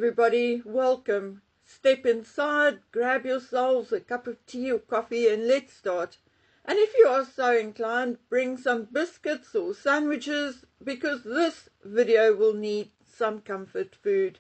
everybody, welcome. Step inside, grab yourselves a cup of tea or coffee and let's start. And if you are so inclined, bring some biscuits or sandwiches because this video will need some comfort food.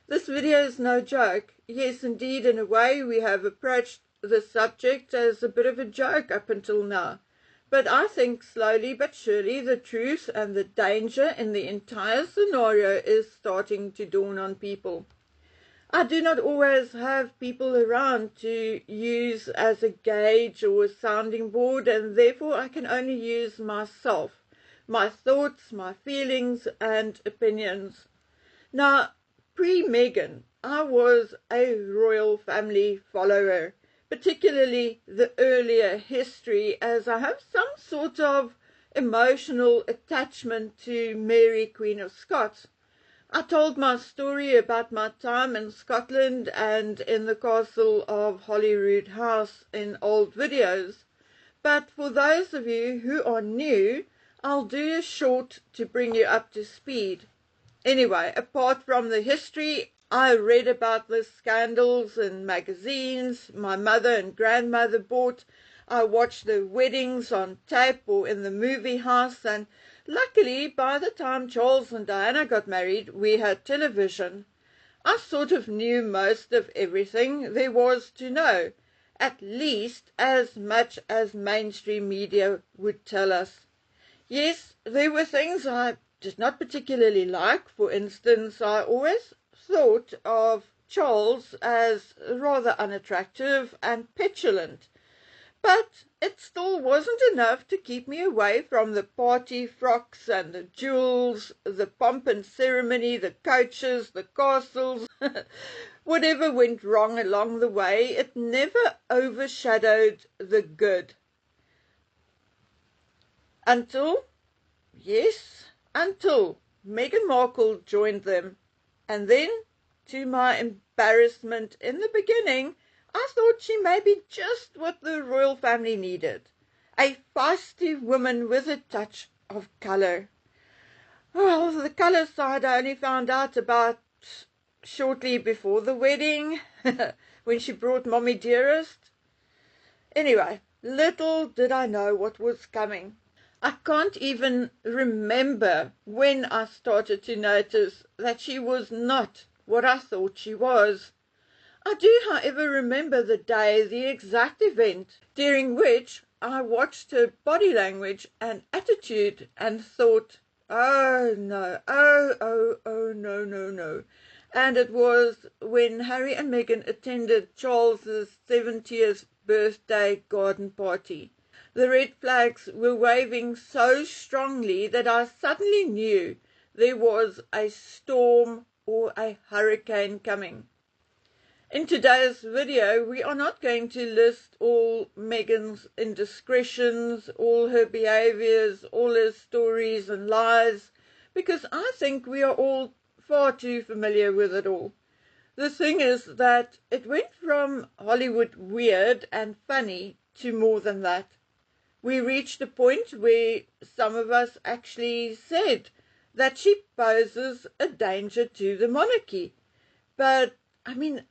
This video is no joke. Yes, indeed, in a way we have approached the subject as a bit of a joke up until now. But I think slowly but surely the truth and the danger in the entire scenario is starting to dawn on people. I do not always have people around to use as a gauge or a sounding board, and therefore I can only use myself, my thoughts, my feelings and opinions. Now, pre-Meghan, I was a royal family follower, particularly the earlier history, as I have some sort of emotional attachment to Mary, Queen of Scots. I told my story about my time in Scotland and in the castle of Holyrood House in old videos, but for those of you who are new, I'll do a short to bring you up to speed. Anyway, apart from the history, I read about the scandals in magazines my mother and grandmother bought. I watched the weddings on tape or in the movie house, and luckily by the time Charles and Diana got married, we had television. I sort of knew most of everything there was to know, at least as much as mainstream media would tell us. Yes, there were things I did not particularly like. For instance, I always thought of Charles as rather unattractive and petulant, but it still wasn't enough to keep me away from the party frocks and the jewels, the pomp and ceremony, the coaches, the castles. Whatever went wrong along the way, it never overshadowed the good. Until Meghan Markle joined them. And then, to my embarrassment in the beginning, I thought she may be just what the royal family needed. A feisty woman with a touch of colour. Well, the colour side I only found out about shortly before the wedding, when she brought Mommy Dearest. Anyway, little did I know what was coming. I can't even remember when I started to notice that she was not what I thought she was. I do, however, remember the day, the exact event, during which I watched her body language and attitude and thought, oh no, oh no, no, no. And it was when Harry and Meghan attended Charles's 70th birthday garden party. The red flags were waving so strongly that I suddenly knew there was a storm or a hurricane coming. In today's video, we are not going to list all Meghan's indiscretions, all her behaviours, all her stories and lies, because I think we are all far too familiar with it all. The thing is that it went from Hollywood weird and funny to more than that. We reached a point where some of us actually said that she poses a danger to the monarchy. But, I mean,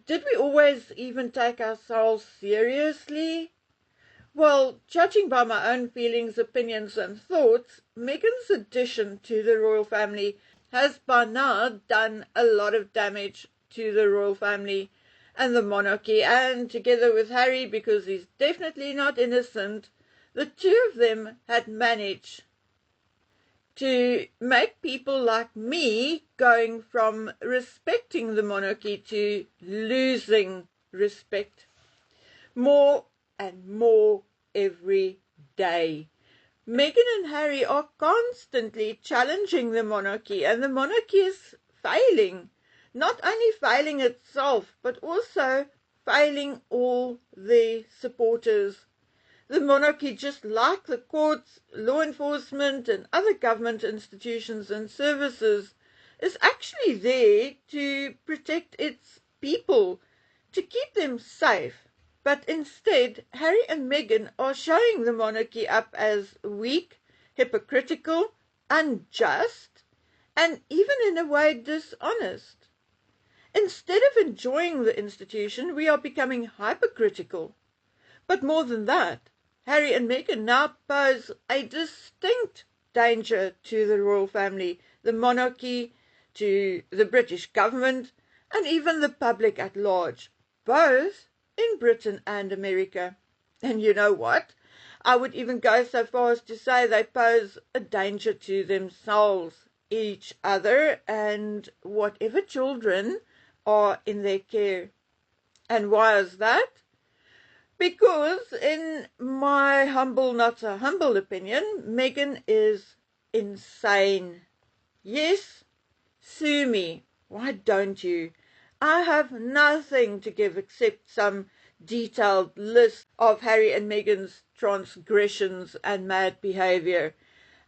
did we always even take ourselves seriously? Well, judging by my own feelings, opinions and thoughts, Meghan's addition to the royal family has by now done a lot of damage to the royal family and the monarchy, and together with Harry, because he's definitely not innocent, the two of them had managed to make people like me going from respecting the monarchy to losing respect more and more every day. Meghan and Harry are constantly challenging the monarchy, and the monarchy is failing. Not only failing itself, but also failing all the supporters. The monarchy, just like the courts, law enforcement and other government institutions and services, is actually there to protect its people, to keep them safe. But instead, Harry and Meghan are showing the monarchy up as weak, hypocritical, unjust, and even in a way dishonest. Instead of enjoying the institution, we are becoming hypercritical. But more than that, Harry and Meghan now pose a distinct danger to the royal family, the monarchy, to the British government, and even the public at large, both in Britain and America. And you know what? I would even go so far as to say they pose a danger to themselves, each other, and whatever children are in their care. And why is that? Because, in my humble, not so humble opinion, Meghan is insane. Yes, sue me. Why don't you? I have nothing to give except some detailed list of Harry and Meghan's transgressions and mad behavior.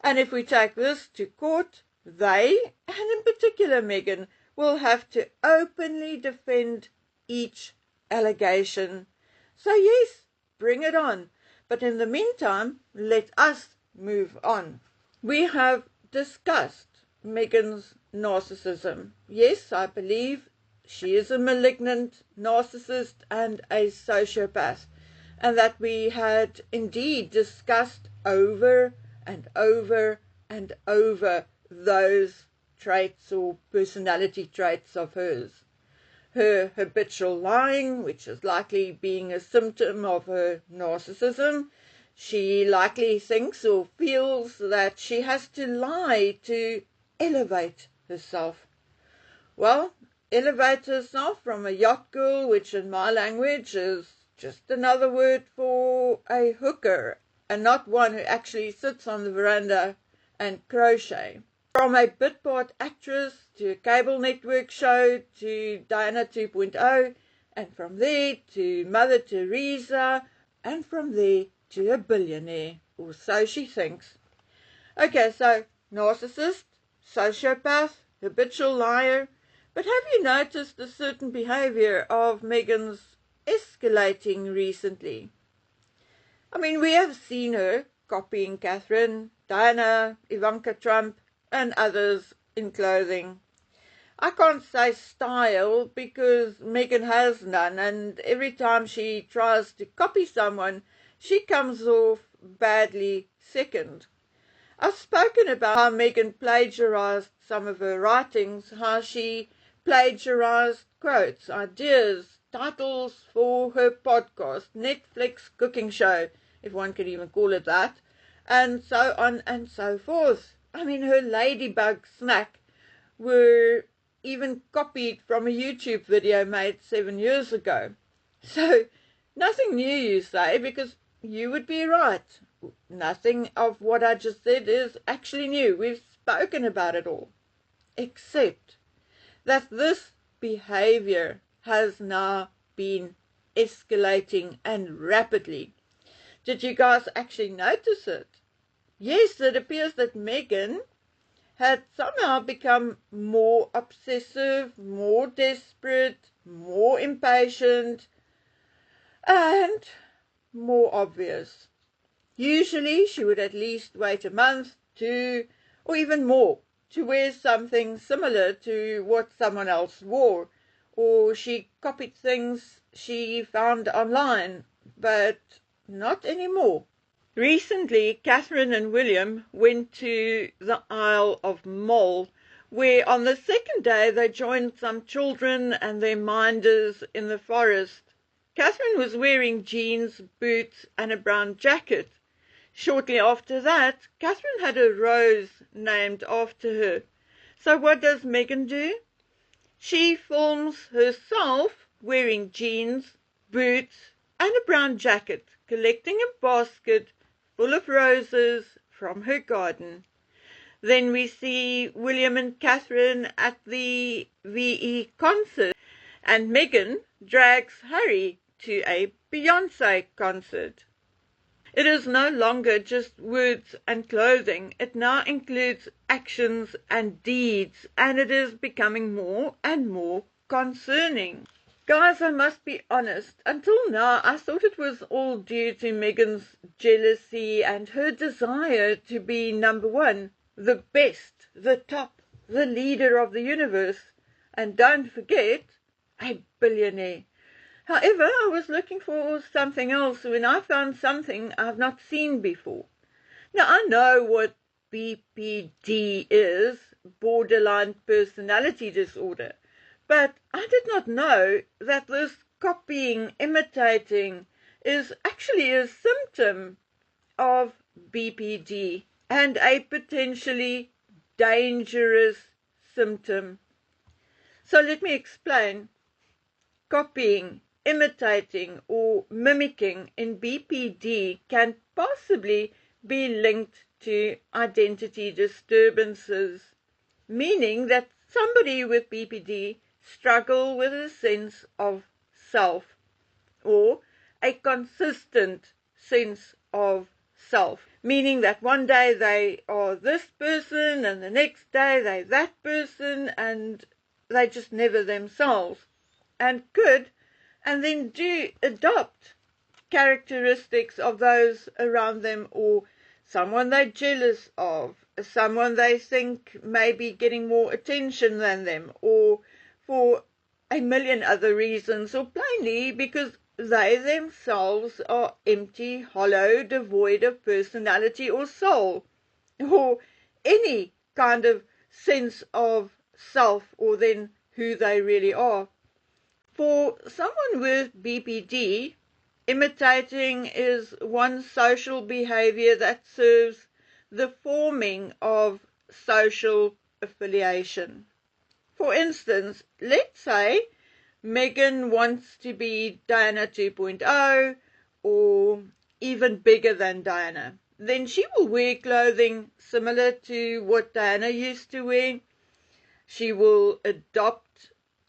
And if we take this to court, they, and in particular Meghan, will have to openly defend each allegation. So yes, bring it on. But in the meantime, let us move on. We have discussed Meghan's narcissism. Yes, I believe she is a malignant narcissist and a sociopath, and that we had indeed discussed over and over and over those traits or personality traits of hers. Her habitual lying, which is likely being a symptom of her narcissism. She likely thinks or feels that she has to lie to elevate herself. Well, elevate herself from a yacht girl, which in my language is just another word for a hooker, and not one who actually sits on the veranda and crochet. From a bit part actress to a cable network show to Diana 2.0, and from there to Mother Teresa, and from there to a billionaire, or so she thinks. Okay, so narcissist, sociopath, habitual liar. But have you noticed a certain behavior of Meghan's escalating recently? I mean, we have seen her copying Catherine, Diana, Ivanka Trump, and others in clothing. I can't say style because Meghan has none, and every time she tries to copy someone, she comes off badly second. I've spoken about how Meghan plagiarized some of her writings, how she plagiarized quotes, ideas, titles for her podcast, Netflix cooking show, if one can even call it that, and so on and so forth. I mean, her ladybug snack were even copied from a YouTube video made 7 years ago. So, nothing new, you say, because you would be right. Nothing of what I just said is actually new. We've spoken about it all. Except that this behavior has now been escalating and rapidly. Did you guys actually notice it? Yes, it appears that Meghan had somehow become more obsessive, more desperate, more impatient, and more obvious. Usually she would at least wait a month, 2, or even more, to wear something similar to what someone else wore, or she copied things she found online, but not anymore. Recently, Catherine and William went to the Isle of Mull, where on the second day they joined some children and their minders in the forest. Catherine was wearing jeans, boots, and a brown jacket. Shortly after that, Catherine had a rose named after her. So what does Meghan do? She films herself wearing jeans, boots, and a brown jacket, collecting a basket full of roses from her garden. Then we see William and Catherine at the VE concert, and Meghan drags Harry to a Beyoncé concert. It is no longer just words and clothing. It now includes actions and deeds, and it is becoming more and more concerning. Guys, I must be honest, until now I thought it was all due to Meghan's jealousy and her desire to be number one, the best, the top, the leader of the universe. And don't forget, a billionaire. However, I was looking for something else when I found something I've not seen before. Now, I know what BPD is, borderline personality disorder, but I did not know that this copying, imitating is actually a symptom of BPD and a potentially dangerous symptom. So let me explain. Copying, imitating, or mimicking in BPD can possibly be linked to identity disturbances, meaning that somebody with BPD struggle with a sense of self or a consistent sense of self, meaning that one day they are this person and the next day they're that person and they just never themselves, and could and then do adopt characteristics of those around them, or someone they're jealous of, someone they think may be getting more attention than them, or for a million other reasons, or plainly because they themselves are empty, hollow, devoid of personality or soul, or any kind of sense of self, or then who they really are. For someone with BPD, imitating is one social behavior that serves the forming of social affiliation. For instance, let's say Megan wants to be Diana 2.0 or even bigger than Diana. Then she will wear clothing similar to what Diana used to wear. She will adopt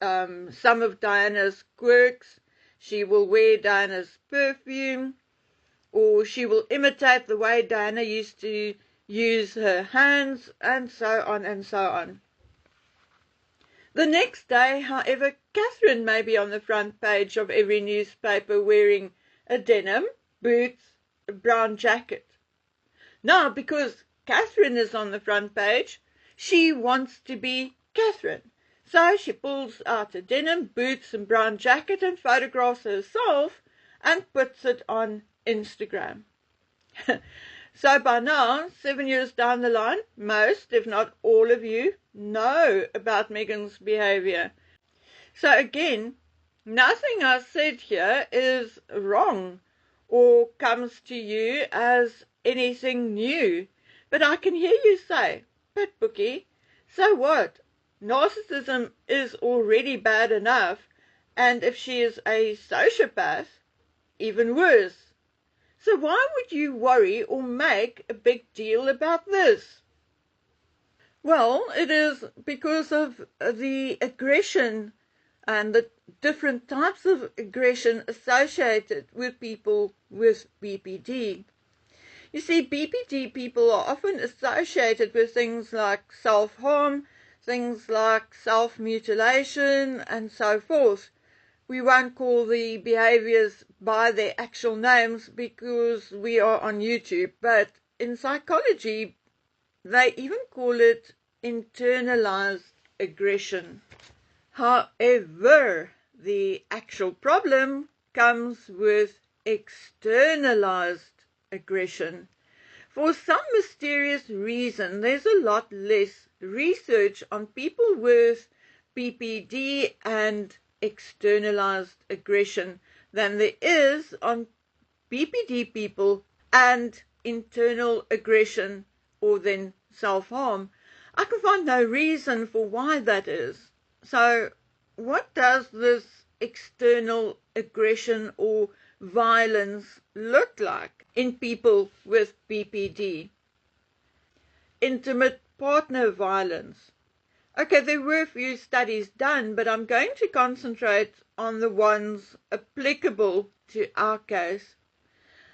some of Diana's quirks. She will wear Diana's perfume, or she will imitate the way Diana used to use her hands, and so on and so on. The next day, however, Catherine may be on the front page of every newspaper wearing a denim, boots, a brown jacket. Now, because Catherine is on the front page, she wants to be Catherine. So she pulls out a denim, boots and brown jacket and photographs herself and puts it on Instagram. So by now, 7 years down the line, most, if not all of you, know about Megan's behavior. So again, nothing I said here is wrong or comes to you as anything new. But I can hear you say, but Bookie, so what? Narcissism is already bad enough, and if she is a sociopath, even worse. So why would you worry or make a big deal about this? Well, it is because of the aggression and the different types of aggression associated with people with BPD. You see, BPD people are often associated with things like self-harm, things like self-mutilation, and so forth. We won't call the behaviors by their actual names because we are on YouTube, but in psychology, they even call it internalized aggression. However, the actual problem comes with externalized aggression. For some mysterious reason, there's a lot less research on people with BPD and externalized aggression than there is on BPD people and internal aggression or then self-harm. I can find no reason for why that is. So what does this external aggression or violence look like in people with BPD? Intimate partner violence. Okay, there were a few studies done, but I'm going to concentrate on the ones applicable to our case.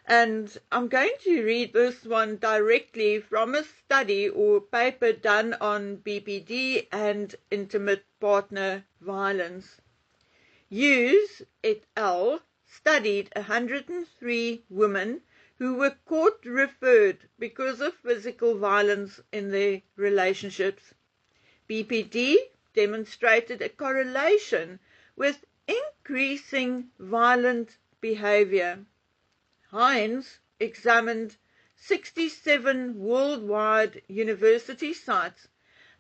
And I'm going to read this one directly from a study or paper done on BPD and intimate partner violence. Hughes et al. Studied 103 women who were court-referred because of physical violence in their relationships. BPD demonstrated a correlation with increasing violent behavior. Hines examined 67 worldwide university sites,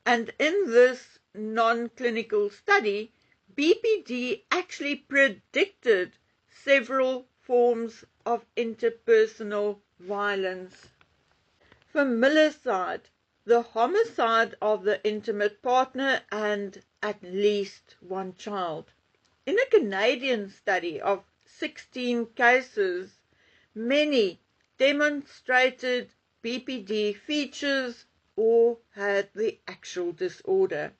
and in this non-clinical study, BPD actually predicted several forms of interpersonal violence. Familicide, the homicide of the intimate partner and at least one child. In a Canadian study of 16 cases, many demonstrated BPD features or had the actual disorder.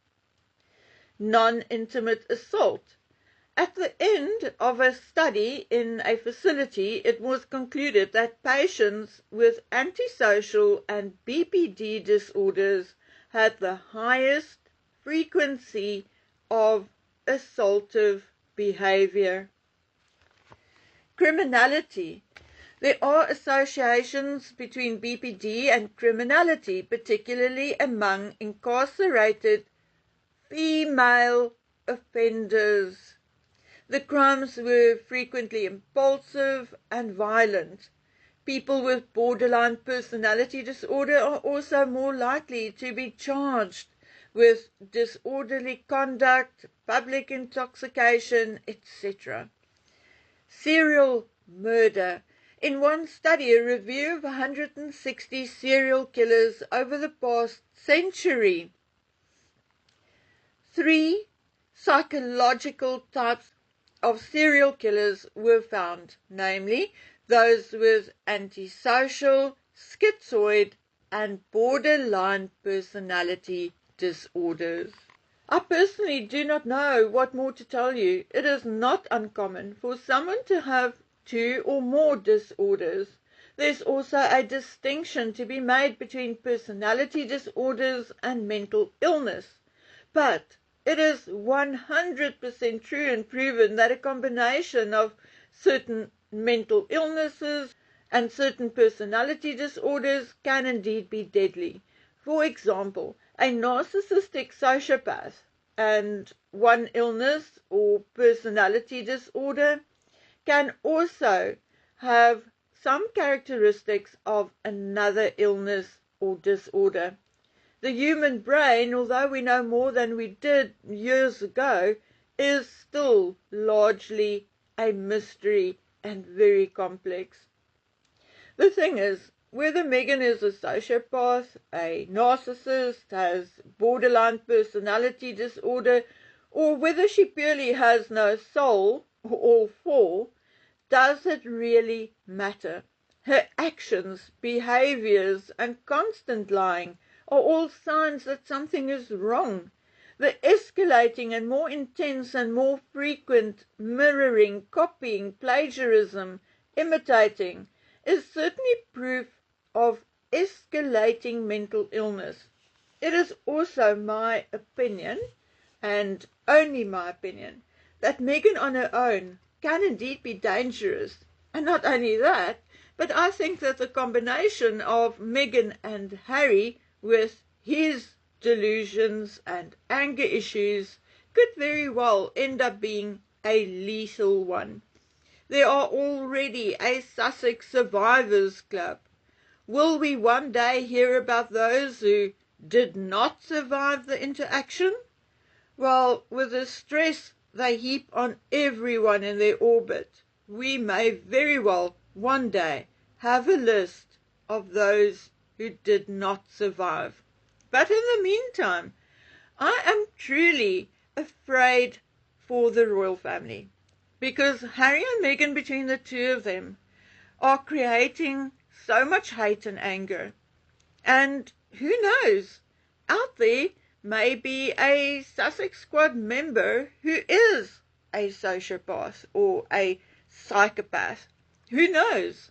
Non-intimate assault. At the end of a study in a facility, it was concluded that patients with antisocial and BPD disorders had the highest frequency of assaultive behavior. Criminality. There are associations between BPD and criminality, particularly among incarcerated female offenders. The crimes were frequently impulsive and violent. People with borderline personality disorder are also more likely to be charged with disorderly conduct, public intoxication, etc. Serial murder. In one study, a review of 160 serial killers over the past century, 3 psychological types of serial killers were found, namely those with antisocial, schizoid, and borderline personality disorders. I personally do not know what more to tell you. It is not uncommon for someone to have 2 or more disorders. There's also a distinction to be made between personality disorders and mental illness. But it is 100% true and proven that a combination of certain mental illnesses and certain personality disorders can indeed be deadly. For example, a narcissistic sociopath and one illness or personality disorder can also have some characteristics of another illness or disorder. The human brain, although we know more than we did years ago, is still largely a mystery and very complex. The thing is, whether Megan is a sociopath, a narcissist, has borderline personality disorder, or whether she purely has no soul, or all 4, does it really matter? Her actions, behaviors, and constant lying are all signs that something is wrong. The escalating and more intense and more frequent mirroring, copying, plagiarism, imitating is certainly proof of escalating mental illness. It is also my opinion, and only my opinion, that Megan on her own can indeed be dangerous. And not only that, but I think that the combination of Megan and Harry with his delusions and anger issues could very well end up being a lethal one. There are already a Sussex Survivors Club. Will we one day hear about those who did not survive the interaction? Well, with the stress they heap on everyone in their orbit, we may very well one day have a list of those who did not survive. But in the meantime, I am truly afraid for the royal family, because Harry and Meghan, between the 2 of them, are creating so much hate and anger. And who knows, out there may be a Sussex Squad member who is a sociopath or a psychopath. Who knows?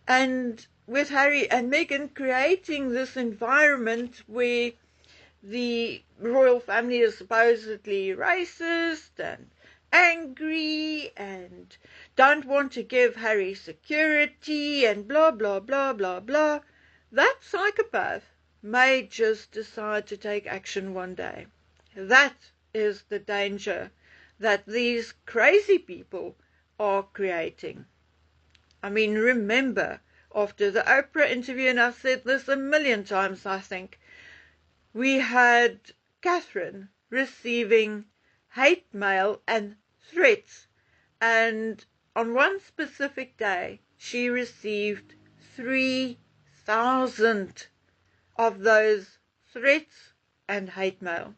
And with Harry and Meghan creating this environment where the royal family is supposedly racist and angry and don't want to give Harry security and blah, blah, blah, blah, blah, that psychopath may just decide to take action one day. That is the danger that these crazy people are creating. I mean, remember, after the Oprah interview, and I've said this a million times, I think, we had Catherine receiving hate mail and threats, and on one specific day, she received 3,000 of those threats and hate mail.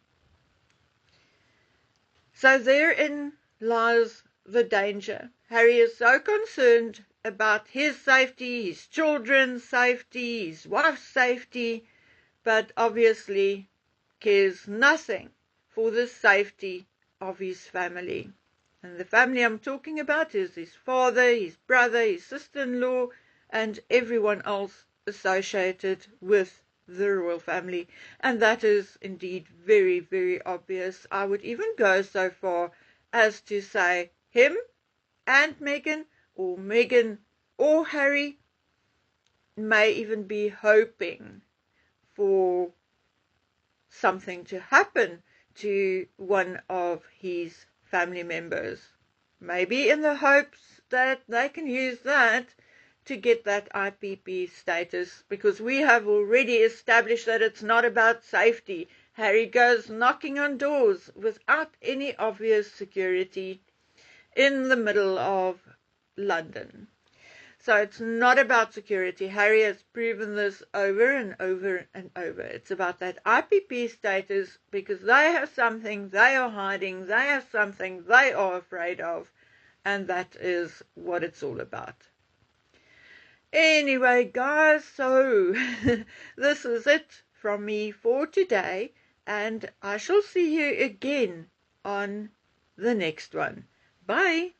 So therein lies the danger. Harry is so concerned about his safety, his children's safety, his wife's safety, but obviously cares nothing for the safety of his family. And the family I'm talking about is his father, his brother, his sister-in-law, and everyone else associated with the royal family. And that is indeed very, very obvious. I would even go so far as to say him and Meghan or Harry may even be hoping for something to happen to one of his family members. Maybe in the hopes that they can use that to get that IPP status, because we have already established that it's not about safety. Harry goes knocking on doors without any obvious security in the middle of London. So it's not about security. Harry has proven this over and over and over. It's about that IPP status, because they have something they are hiding, they have something they are afraid of, and that is what it's all about. Anyway, guys, so this is it from me for today, and I shall see you again on the next one. Bye.